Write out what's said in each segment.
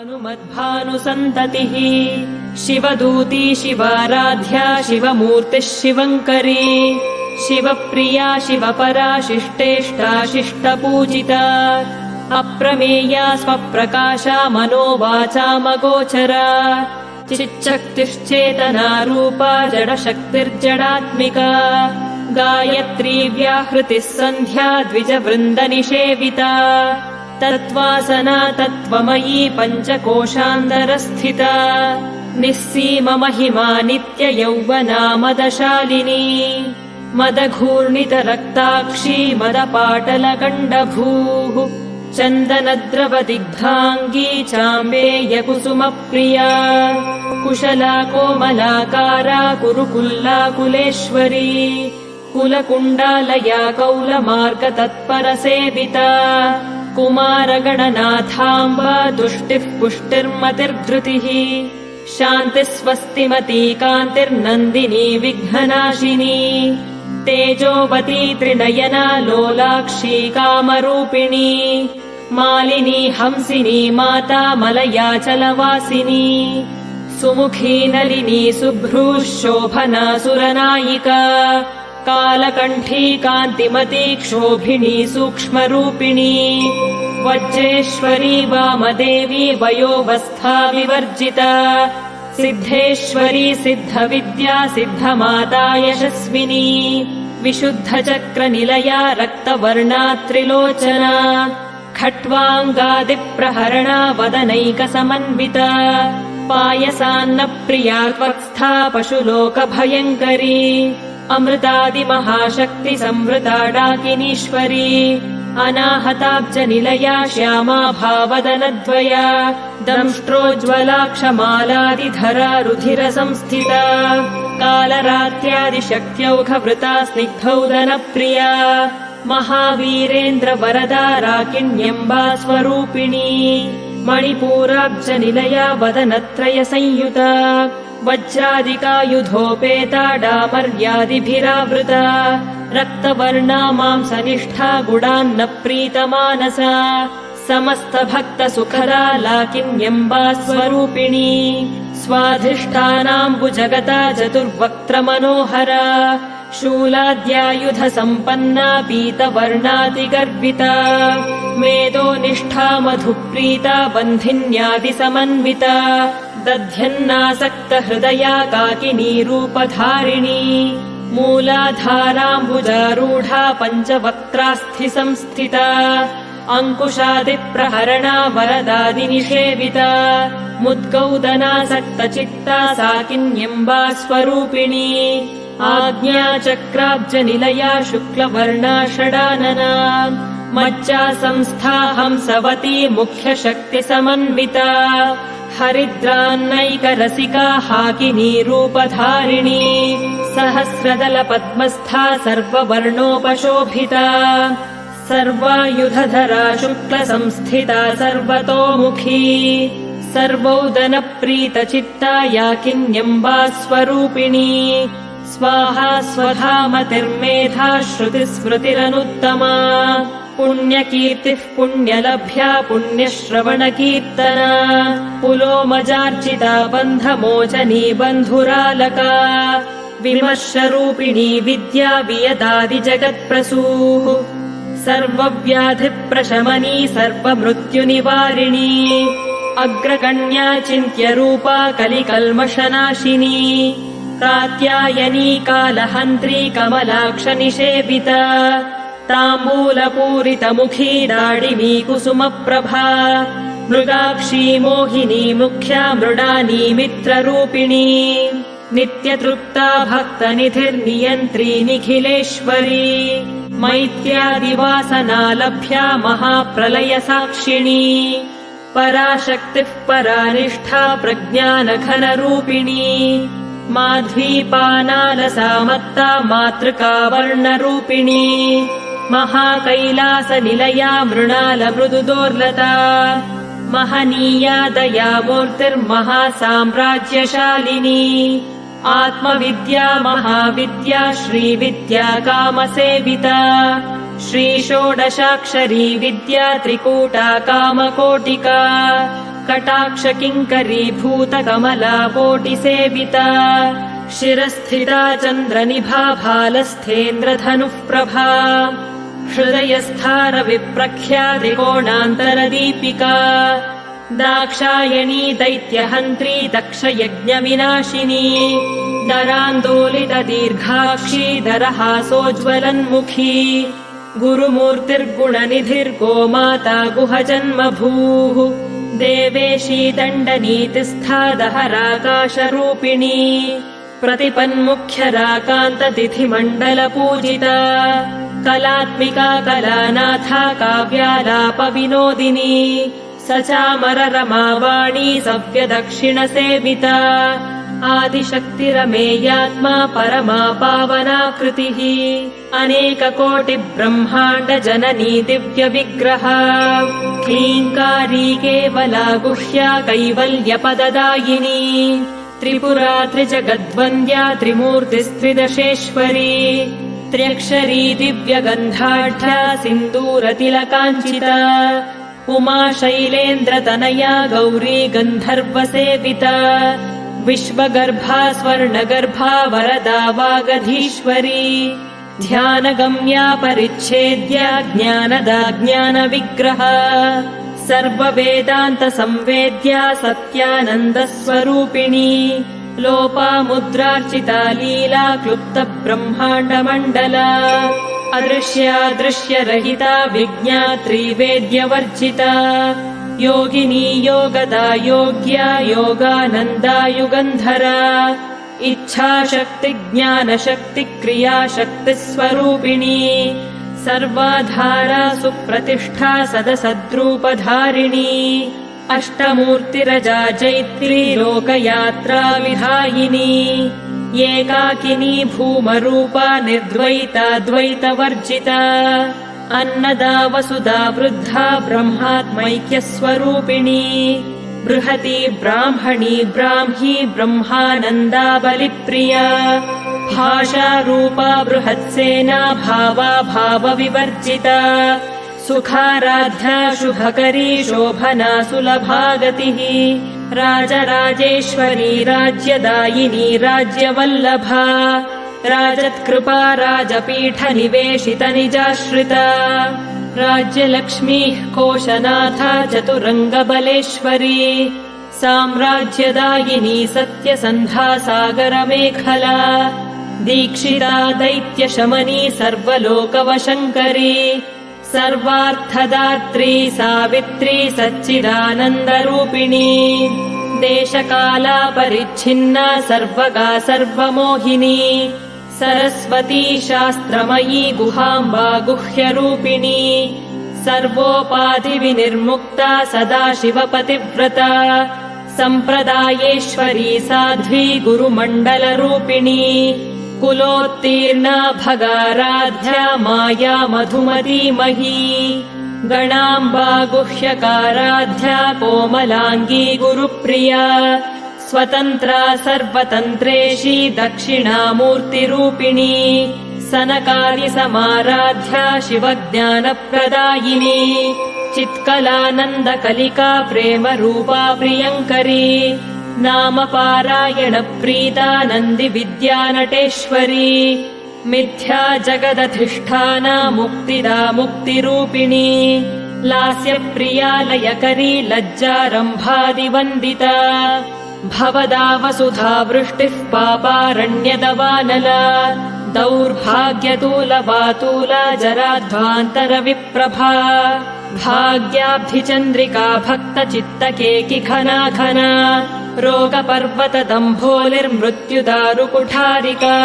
भानुमद्भानुसन्ततिः शिवदूती शिवाराध्या शिवमूर्तिः शिवङ्करी शिवप्रिया शिवपरा शिष्टेष्टा शिष्टपूजिता अप्रमेया स्वप्रकाशा मनोवाचामगोचरा चिच्शक्तिश्चेतना रूपा जडशक्तिर्जडात्मिका गायत्री व्याहृतिः सन्ध्या द्विजवृन्दनिषेविता तत्त्वासना तत्त्वमयी पञ्चकोशान्तरस्थिता निःसीममहिमा नित्ययौवना मदशालिनी मदघूर्णितरक्ताक्षी मदपाटलगण्डभूः चन्दनद्रवदिग्धाङ्गी चाम्बेयकुसुमप्रिया कुशला कोमलाकारा कुरुकुल्लाकुलेश्वरी कुलकुण्डालया कौलमार्गतत्परसेविता कुमारगणनाथाम्बा तुष्टिः पुष्टिर्मतिर्धृतिः शान्तिः स्वस्तिमती कान्तिर्नन्दिनी विघ्ननाशिनी तेजोवती त्रिनयना लोलाक्षी कामरूपिणी मालिनी हंसिनी माता मलयाचलवासिनी सुमुखी नलिनी शुभ्रूः शोभना सुरनायिका कालकण्ठी कान्तिमती क्षोभिणी सूक्ष्मरूपिणी वज्रेश्वरी वामदेवी वयोवस्था विवर्जिता सिद्धेश्वरी सिद्धविद्या सिद्धमाता यशस्विनी विशुद्धचक्रनिलया रक्तवर्णा त्रिलोचना खट्वाङ्गादिप्रहरणा वदनैकसमन्विता पायसान्नप्रिया त्वत्स्था पशुलोकभयङ्करी अमृतादिमहाशक्तिसंवृता डाकिनीश्वरी अनाहताब्जनिलया श्यामा भावदनद्वया दंष्ट्रोज्ज्वलाक्षमालादिधरा रुधिरसंस्थिता कालरात्र्यादिशक्त्यौघवृता स्निग्धौदनप्रिया महावीरेन्द्रवरदा राकिण्यम्बा स्वरूपिणी मणिपूराब्जनिलया वदनत्रयसंयुता वज्रादिकायुधोपेता डामर्यादिभिरावृता रक्तवर्णा मांसनिष्ठा गुडान्नप्रीतमानसा समस्तभक्तसुखदा लाकिन्यम्बा स्वरूपिणी स्वाधिष्ठानाम्बुजगता चतुर्वक्त्रमनोहरा शूलाद्यायुधसम्पन्ना पीतवर्णातिगर्विता मेदोनिष्ठा मधुप्रीता बन्धिन्यादिसमन्विता दध्यन्नासक्तहृदया काकिनी रूपधारिणी मूलाधाराम्बुजारूढा पञ्चवक्त्रास्थिसंस्थिता अङ्कुशादिप्रहरणा वरदादिनिषेविता मुद्गौदनासक्तचित्ता साकिन्यम्बा स्वरूपिणी आज्ञाचक्राब्जनिलया शुक्लवर्णा षडानना मज्जा संस्था हंसवती मुख्यशक्तिसमन्विता हरिद्रान्नैकरसिका हाकिनी रूपधारिणी सहस्रदलपद्मस्था सर्ववर्णोपशोभिता सर्वायुधधरा शुक्लसंस्थिता सर्वतोमुखी सर्वौदनप्रीतचित्ता याकिन्यम्बा स्वरूपिणी स्वाहा स्वधामतिर्मेधा श्रुतिस्मृतिरनुत्तमा पुण्यकीर्तिः पुण्यलभ्या पुण्यश्रवणकीर्तना पुलोमजार्चिता बन्धमोचनी बन्धुरालका विमर्शरूपिणी विद्या वियदादिजगत्प्रसूः सर्वव्याधिप्रशमनी सर्वमृत्युनिवारिणी अग्रगण्या चिन्त्यरूपा कलिकल्मषनाशिनी कात्यायनी कालहन्त्री कमलाक्षनिषेविता ताम्बूलपूरितमुखी दाडिमी कुसुमप्रभा मृगाक्षी मोहिनी मुख्या मृडानी मित्ररूपिणी नित्यतृप्ता भक्तनिधिर्नियन्त्री निखिलेश्वरी मैत्र्यादिवासनालभ्या महाप्रलयसाक्षिणी पराशक्तिः परानिष्ठा प्रज्ञानघनरूपिणी माध्वीपानालसामत्ता मातृकावर्णरूपिणी महाकैलासनिलया मृणालमृदुदोर्लता महनीया दयामूर्तिर्महासाम्राज्यशालिनी आत्मविद्या महाविद्या श्रीविद्या कामसेविता श्रीषोडशाक्षरी विद्या त्रिकूटा कामकोटिका कटाक्षकिङ्करीभूतकमलाकोटिसेविता शिरस्थिता चन्द्रनिभा भालस्थेन्द्रधनुः प्रभा हृदयस्थारविप्रख्या त्रिकोणान्तरदीपिका दाक्षायणी दैत्यहन्त्री दक्षयज्ञविनाशिनी दरान्दोलितदीर्घाक्षी दरहासोज्ज्वलन्मुखी गुरुमूर्तिर्गुणनिधिर्गोमाता गुहजन्मभूः देवेशी दण्डनीतिस्था दहराकाशरूपिणी प्रतिपन्मुख्यराकान्ततिथिमण्डलपूजिता कलात्मिका कलानाथा काव्यालापविनोदिनी सचामररमावाणी सव्यदक्षिणसेविता आदिशक्तिरमेयात्मा परमा पावनाकृतिः अनेककोटिब्रह्माण्डजननी दिव्यविग्रहा क्लीङ्कारी केवला गुह्या कैवल्यपददायिनी त्रिपुरा त्रिजगद्वन्द्या त्रिमूर्तिस्त्रिदशेश्वरी त्र्यक्षरी दिव्यगन्धाढ्या सिन्दूरतिलकाञ्चिता उमा शैलेन्द्रतनया गौरी गन्धर्वसेविता विश्वगर्भा स्वर्णगर्भा वरदा वागधीश्वरी ध्यानगम्या परिच्छेद्या ज्ञानदा ज्ञानविग्रहा सर्ववेदान्तसंवेद्या सत्यानन्दस्वरूपिणी लोपामुद्रार्चिता लीला क्लुप्तब्रह्माण्डमण्डला अदृश्या दृश्यरहिता विज्ञात्री वेद्यवर्जिता योगिनी योगदा योग्या योगानन्दा युगन्धरा इच्छाशक्ति ज्ञानशक्ति क्रियाशक्तिस्वरूपिणी सर्वाधारा सुप्रतिष्ठा सदसद्रूपधारिणी अष्टमूर्तिरजा जैत्री लोकयात्रा विधायिनी एकाकिनी भूमरूपा निर्द्वैता द्वैतवर्जिता अन्नदा वसुधा वृद्धा ब्रह्मात्मैक्यस्वरूपिणी बृहती ब्राह्मणी ब्राह्मी ब्रह्मानन्दा बलिप्रिया भाषारूपा बृहत्सेना भावा भावविवर्जिता सुखाराध्या शुभकरी शोभना सुलभागतिः राजराजेश्वरी राज्यदायिनी राज्यवल्लभा राजत्कृपा राजपीठनिवेशितनिजाश्रिता राज्यलक्ष्मीः कोशनाथा चतुरङ्गबलेश्वरी साम्राज्यदायिनी सत्यसन्धा सागरमेखला दीक्षिता दैत्यशमनी सर्वलोकवशङ्करी सर्वार्थदात्री सावित्री सच्चिदानन्दरूपिणी देशकाला परिच्छिन्ना सर्वगा सर्वमोहिनी सरस्वती शास्त्रमयी गुहाम्बा गुह्यरूपिणी सर्वोपाधिविनिर्मुक्ता सदाशिवपतिव्रता सम्प्रदायेश्वरी साध्वी गुरुमण्डलरूपिणी कुलोत्तीर्णा भगाराध्या माया मधुमतीमही गणाम्बा गुह्यकाराध्या कोमलाङ्गी गुरुप्रिया स्वतन्त्रा सर्वतन्त्रेशी दक्षिणामूर्तिरूपिणी सनकादिसमाराध्या शिवज्ञानप्रदायिनी चित्कलानन्दकलिका प्रेमरूपा प्रियङ्करी नामपारायणप्रीता नन्दिविद्यानटेश्वरी मिथ्या जगदधिष्ठाना मुक्तिदा मुक्तिरूपिणी लास्यप्रिया लयकरी लज्जारम्भादिवन्दिता भवदा वसुधा वृष्टिः पापारण्यदवानला दौर्भाग्यतूलवातूला जराध्वान्तरविप्रभा भाग्याब्धिचन्द्रिका भक्तचित्तकेकिघना घना रोगपर्वतदम्भोलिर्मृत्युदारुकुठारिका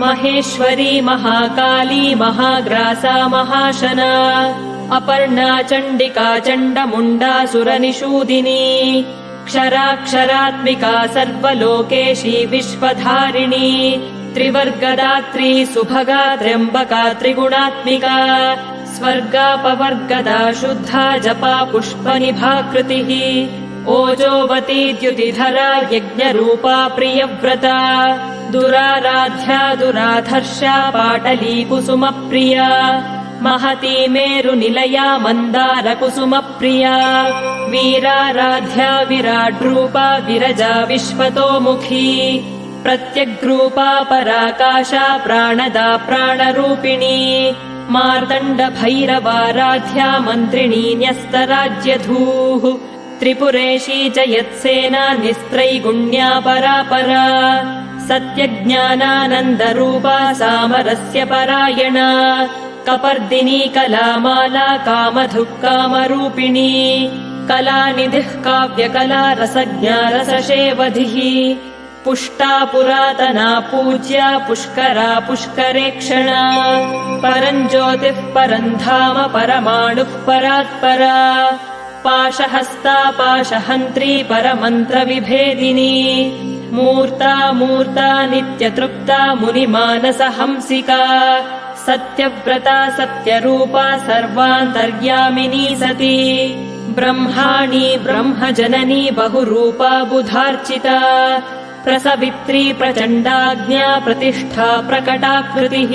महेश्वरी महाकाली महाग्रासा महाशना अपर्णा चण्डिका चण्डमुण्डासुरनिषूदिनी क्षराक्षरात्मिका सर्वलोकेशी विश्वधारिणी त्रिवर्गदात्री सुभगा त्र्यम्बका त्रिगुणात्मिका स्वर्गापवर्गदा शुद्धा जपा पुष्पनिभाकृतिः ओजोवती द्युतिधरा यज्ञरूपा प्रियव्रता दुराराध्या दुराधर्षा पाटली कुसुमप्रिया महती मेरुनिलया मन्दारकुसुमप्रिया वीराराध्या विराड्रूपा विरजा विश्वतोमुखी प्रत्यग्रूपा पराकाशा प्राणदा प्राणरूपिणी मार्तण्डभैरवाराध्या मन्त्रिणी न्यस्तराज्यधूः त्रिपुरेशी च यत्सेना निस्त्रैगुण्या परापरा सत्यज्ञानानन्दरूपा सामरस्य परायणा कपर्दिनी कलामाला कामधुक् कामरूपिणी कलानिधिः काव्यकला रसज्ञा रसशेवधिः पुष्टा पुरातना पूज्या पुष्करा पुष्करेक्षणा परञ्ज्योतिः परन्धाम परमाणुः परात्परा पाशहस्ता पाशहन्त्री परमन्त्रविभेदिनी मूर्ता मूर्ता नित्यतृप्ता मुनिमानसहंसिका सत्यव्रता सत्यरूपा सर्वान्तर्यामिनी सती ब्रह्माणी ब्रह्मजननी बहुरूपा बुधार्चिता प्रसवित्री प्रचण्डाज्ञा प्रतिष्ठा प्रकटाकृतिः